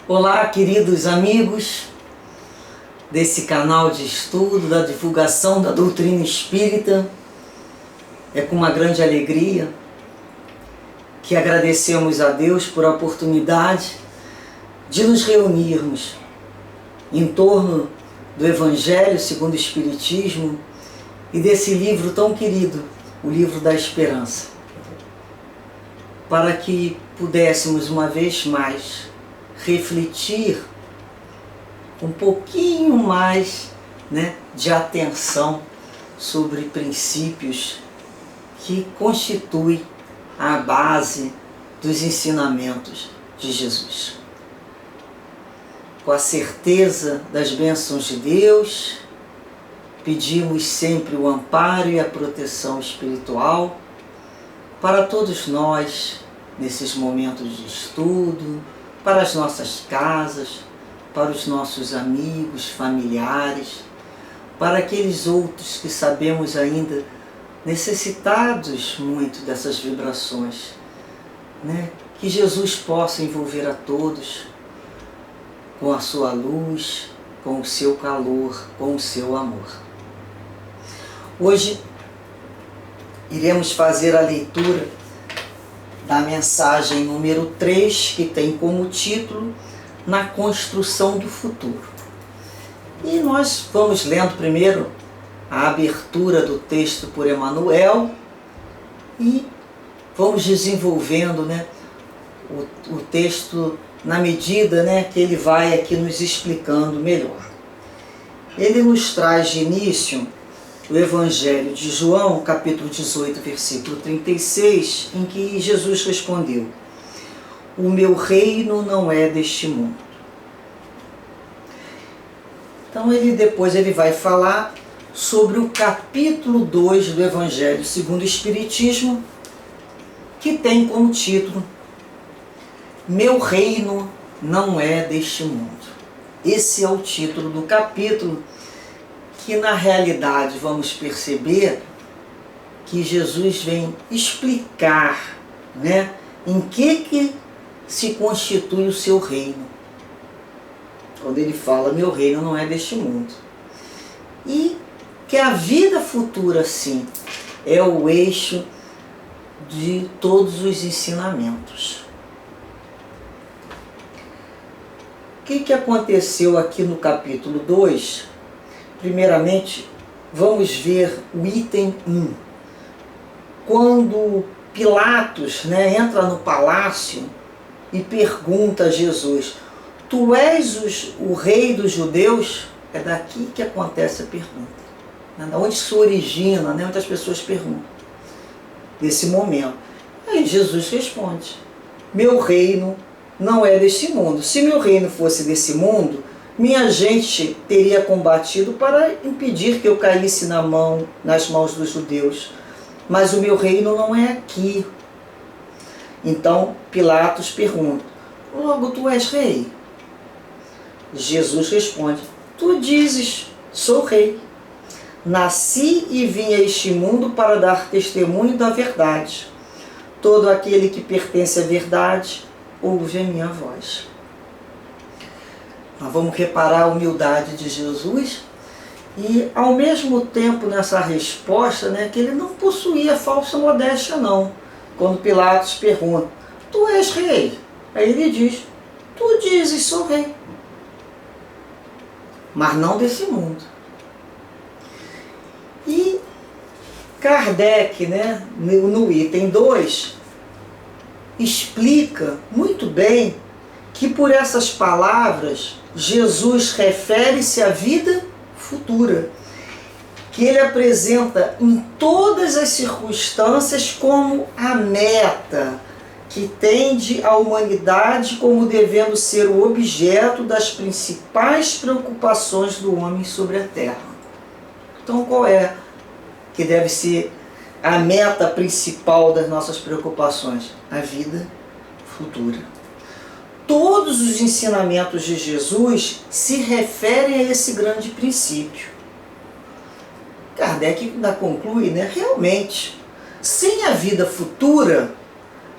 Olá, queridos amigos desse canal de estudo, da divulgação da doutrina espírita. É com uma grande alegria que agradecemos a Deus por a oportunidade de nos reunirmos em torno do Evangelho segundo o Espiritismo e desse livro tão querido, o Livro da Esperança, para que pudéssemos uma vez mais refletir um pouquinho mais, de atenção sobre princípios que constituem a base dos ensinamentos de Jesus. Com a certeza das bênçãos de Deus, pedimos sempre o amparo e a proteção espiritual para todos nós nesses momentos de estudo, para as nossas casas, para os nossos amigos, familiares, para aqueles outros que sabemos ainda necessitados muito dessas vibrações, que Jesus possa envolver a todos com a sua luz, com o seu calor, com o seu amor. Hoje iremos fazer a leitura da mensagem número 3, que tem como título Na Construção do Futuro. E nós vamos lendo primeiro a abertura do texto por Emmanuel e vamos desenvolvendo o texto na medida que ele vai aqui nos explicando melhor. Ele nos traz de início o Evangelho de João, capítulo 18, versículo 36, em que Jesus respondeu: o meu reino não é deste mundo. Então depois ele vai falar sobre o capítulo 2 do Evangelho segundo o Espiritismo, que tem como título Meu reino não é deste mundo. Esse é o título do capítulo, que na realidade vamos perceber que Jesus vem explicar em que se constitui o seu reino. Quando ele fala, meu reino não é deste mundo. E que a vida futura, sim, é o eixo de todos os ensinamentos. O que aconteceu aqui no capítulo 2? Primeiramente, vamos ver o item 1. Quando Pilatos entra no palácio e pergunta a Jesus: tu és o rei dos judeus? É daqui que acontece a pergunta. Da onde se origina, onde as pessoas perguntam. Nesse momento. Aí Jesus responde: meu reino não é deste mundo. Se meu reino fosse desse mundo, minha gente teria combatido para impedir que eu caísse nas mãos dos judeus. Mas o meu reino não é aqui. Então Pilatos pergunta: logo tu és rei? Jesus responde: tu dizes, sou rei. Nasci e vim a este mundo para dar testemunho da verdade. Todo aquele que pertence à verdade ouve a minha voz. Nós vamos reparar a humildade de Jesus e, ao mesmo tempo, nessa resposta, que ele não possuía falsa modéstia, não. Quando Pilatos pergunta: tu és rei? Aí ele diz: tu dizes, sou rei. Mas não desse mundo. E Kardec, no item 2, explica muito bem que por essas palavras Jesus refere-se à vida futura, que ele apresenta em todas as circunstâncias como a meta que tende a humanidade como devendo ser o objeto das principais preocupações do homem sobre a Terra. Então qual é que deve ser a meta principal das nossas preocupações? A vida futura. Todos os ensinamentos de Jesus se referem a esse grande princípio. Kardec ainda conclui, realmente, sem a vida futura,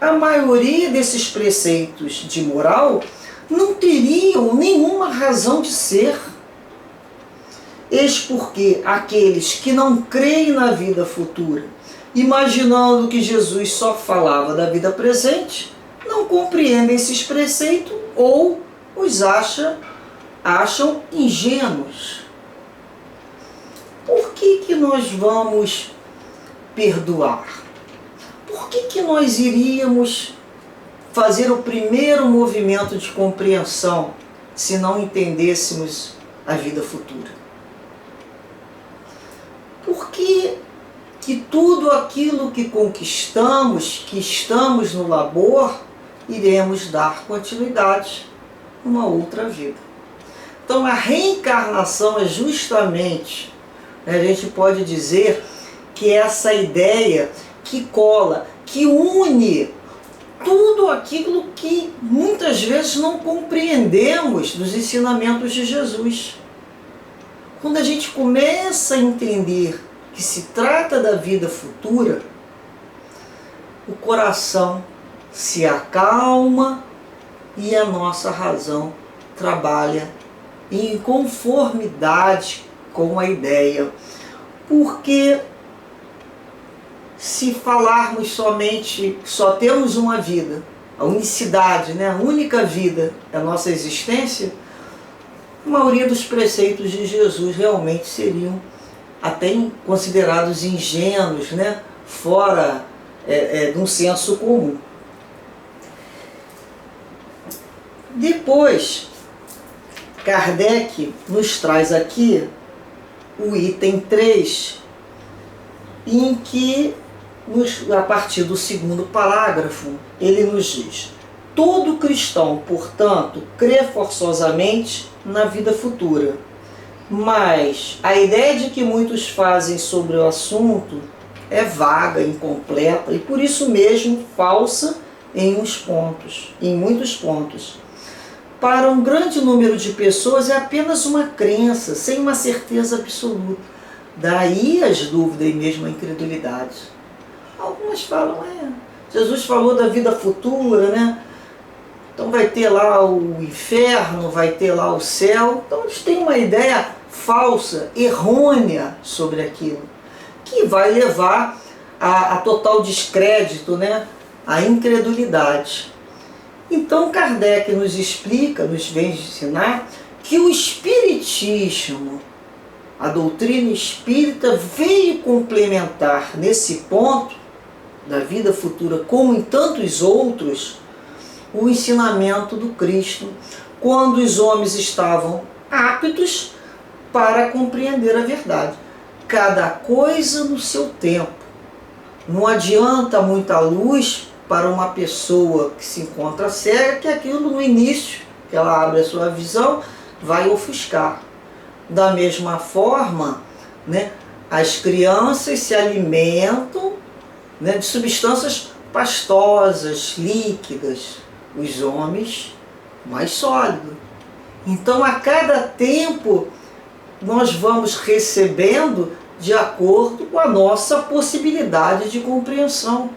a maioria desses preceitos de moral não teriam nenhuma razão de ser. Eis porque aqueles que não creem na vida futura, imaginando que Jesus só falava da vida presente, não compreendem esses preceitos ou os acham ingênuos. Por que nós vamos perdoar? Por que nós iríamos fazer o primeiro movimento de compreensão se não entendêssemos a vida futura? Por que tudo aquilo que conquistamos, que estamos no labor, iremos dar continuidade numa outra vida? Então a reencarnação é justamente, a gente pode dizer que essa ideia que cola, que une tudo aquilo que muitas vezes não compreendemos dos ensinamentos de Jesus. Quando a gente começa a entender que se trata da vida futura, o coração se acalma e a nossa razão trabalha em conformidade com a ideia. Porque se falarmos somente, só temos uma vida, a unicidade, né? A única vida é a nossa existência, a maioria dos preceitos de Jesus realmente seriam até considerados ingênuos, né? Fora de um senso comum. Depois, Kardec nos traz aqui o item 3, em que, a partir do segundo parágrafo, ele nos diz: todo cristão, portanto, crê forçosamente na vida futura, mas a ideia de que muitos fazem sobre o assunto é vaga, incompleta e por isso mesmo falsa em muitos pontos. Para um grande número de pessoas é apenas uma crença, sem uma certeza absoluta. Daí as dúvidas e mesmo a incredulidade. Algumas falam, Jesus falou da vida futura, né? Então vai ter lá o inferno, vai ter lá o céu. Então eles têm uma ideia falsa, errônea sobre aquilo, que vai levar a total descrédito, né? A incredulidade. Então Kardec nos explica, nos vem ensinar, que o Espiritismo, a doutrina espírita, veio complementar nesse ponto da vida futura, como em tantos outros, o ensinamento do Cristo, quando os homens estavam aptos para compreender a verdade. Cada coisa no seu tempo. Não adianta muita luz para uma pessoa que se encontra cega, que aquilo no início, que ela abre a sua visão, vai ofuscar. Da mesma forma, né, as crianças se alimentam, né, de substâncias pastosas, líquidas, os homens mais sólidos. Então a cada tempo nós vamos recebendo de acordo com a nossa possibilidade de compreensão.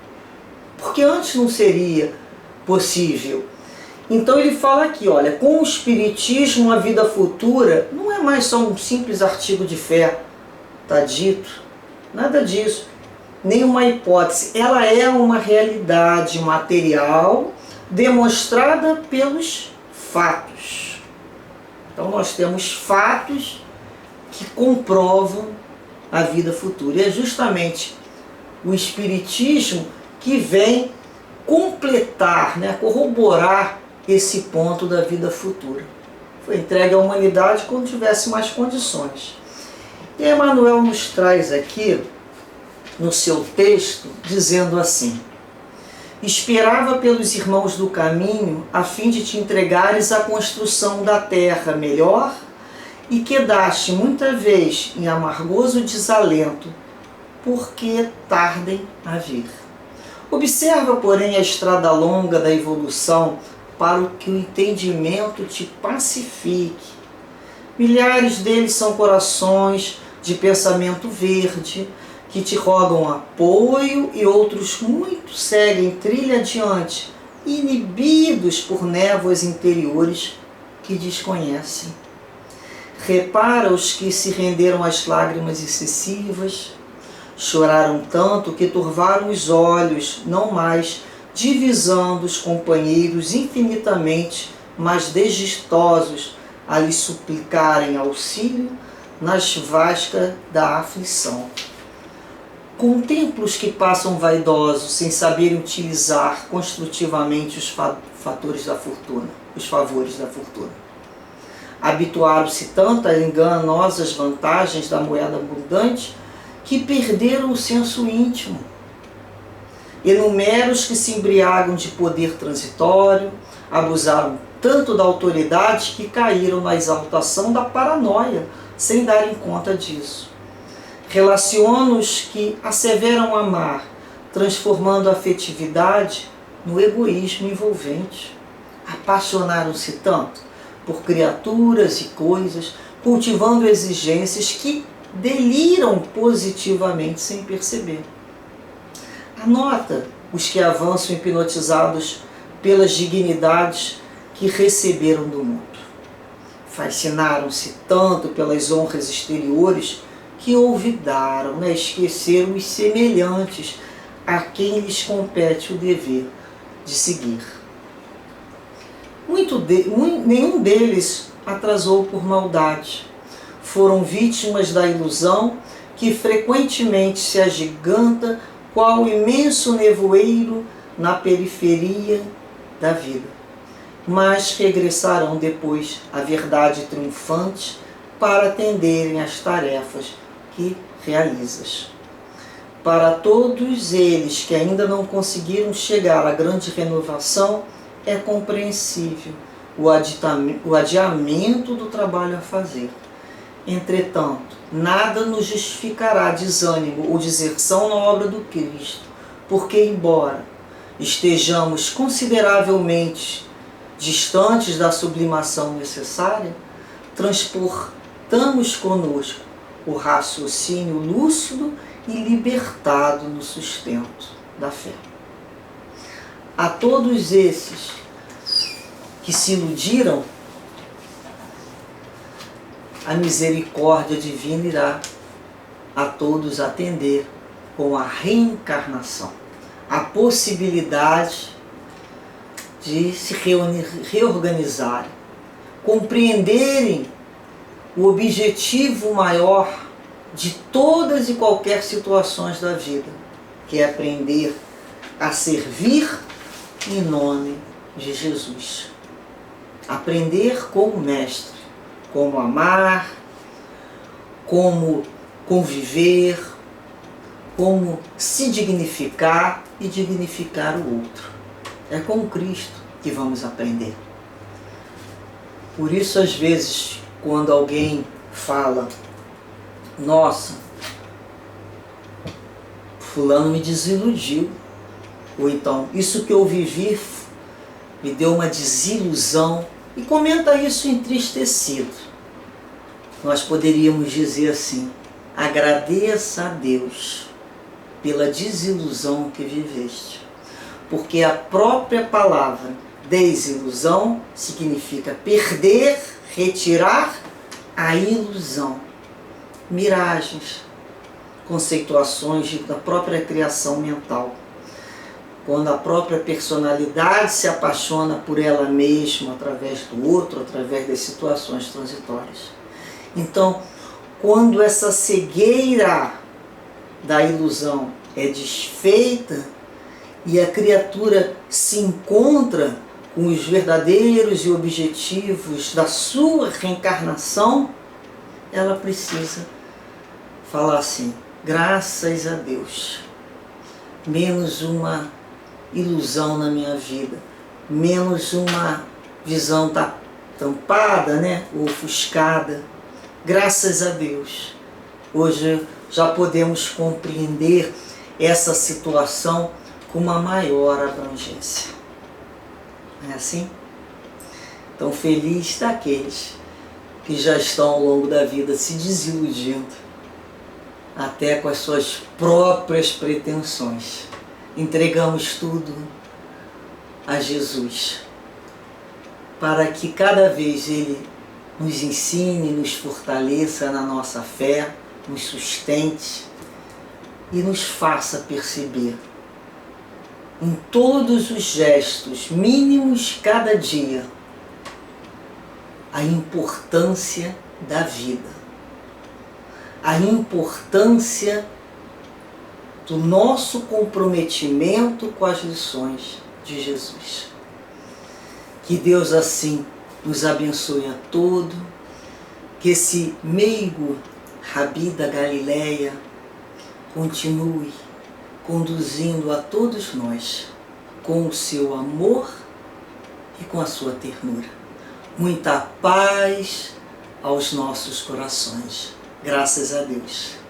Porque antes não seria possível. Então ele fala aqui, olha, com o Espiritismo a vida futura não é mais só um simples artigo de fé, está dito, nada disso, nenhuma hipótese, ela é uma realidade material demonstrada pelos fatos. Então nós temos fatos que comprovam a vida futura, e é justamente o Espiritismo que vem completar, né, corroborar esse ponto da vida futura. Foi entregue à humanidade quando tivesse mais condições. E Emmanuel nos traz aqui, no seu texto, dizendo assim: esperava pelos irmãos do caminho, a fim de te entregares à construção da terra melhor, e quedaste muita vez em amargoso desalento, porque tardem a vir. Observa, porém, a estrada longa da evolução, para que o entendimento te pacifique. Milhares deles são corações de pensamento verde, que te rogam apoio, e outros muitos seguem trilha adiante, inibidos por névoas interiores que desconhecem. Repara os que se renderam às lágrimas excessivas, choraram tanto que turvaram os olhos, não mais divisando os companheiros infinitamente mais desgostosos a lhe suplicarem auxílio nas vascas da aflição. Contempla os que passam vaidosos sem saberem utilizar construtivamente os fatores da fortuna, os favores da fortuna. Habituaram-se tanto às enganosas vantagens da moeda abundante que perderam o senso íntimo. Enumera os que se embriagam de poder transitório, abusaram tanto da autoridade que caíram na exaltação da paranoia, sem darem conta disso. Relaciona os que asseveram amar, transformando a afetividade no egoísmo envolvente. Apaixonaram-se tanto por criaturas e coisas, cultivando exigências que deliram positivamente sem perceber. Anota os que avançam hipnotizados pelas dignidades que receberam do mundo. Fascinaram-se tanto pelas honras exteriores que olvidaram, esqueceram os semelhantes a quem lhes compete o dever de seguir. Nenhum deles atrasou por maldade. Foram vítimas da ilusão que frequentemente se agiganta qual imenso nevoeiro na periferia da vida. Mas regressarão depois à verdade triunfante para atenderem às tarefas que realizas. Para todos eles que ainda não conseguiram chegar à grande renovação, é compreensível o adiamento do trabalho a fazer. Entretanto, nada nos justificará desânimo ou deserção na obra do Cristo, porque, embora estejamos consideravelmente distantes da sublimação necessária, transportamos conosco o raciocínio lúcido e libertado no sustento da fé. A todos esses que se iludiram, a misericórdia divina irá a todos atender com a reencarnação, a possibilidade de se reorganizarem, compreenderem o objetivo maior de todas e qualquer situações da vida, que é aprender a servir em nome de Jesus. Aprender com o Mestre, como amar, como conviver, como se dignificar e dignificar o outro. É com Cristo que vamos aprender. Por isso, às vezes, quando alguém fala, nossa, fulano me desiludiu, ou então, isso que eu vivi me deu uma desilusão, e comenta isso entristecido. Nós poderíamos dizer assim, agradeça a Deus pela desilusão que viveste, porque a própria palavra desilusão significa perder, retirar a ilusão, miragens, conceituações da própria criação mental. Quando a própria personalidade se apaixona por ela mesma, através do outro, através das situações transitórias. Então, quando essa cegueira da ilusão é desfeita e a criatura se encontra com os verdadeiros e objetivos da sua reencarnação, ela precisa falar assim, graças a Deus, menos uma ilusão na minha vida, menos uma visão tampada, ou ofuscada. Graças a Deus, hoje já podemos compreender essa situação com uma maior abrangência. Não é assim? Então, feliz daqueles que já estão ao longo da vida se desiludindo, até com as suas próprias pretensões. Entregamos tudo a Jesus, para que cada vez Ele nos ensine, nos fortaleça na nossa fé, nos sustente e nos faça perceber em todos os gestos mínimos cada dia a importância da vida, a importância do nosso comprometimento com as lições de Jesus. Que Deus assim nos abençoe a todos, que esse meigo Rabi da Galileia continue conduzindo a todos nós com o seu amor e com a sua ternura. Muita paz aos nossos corações. Graças a Deus.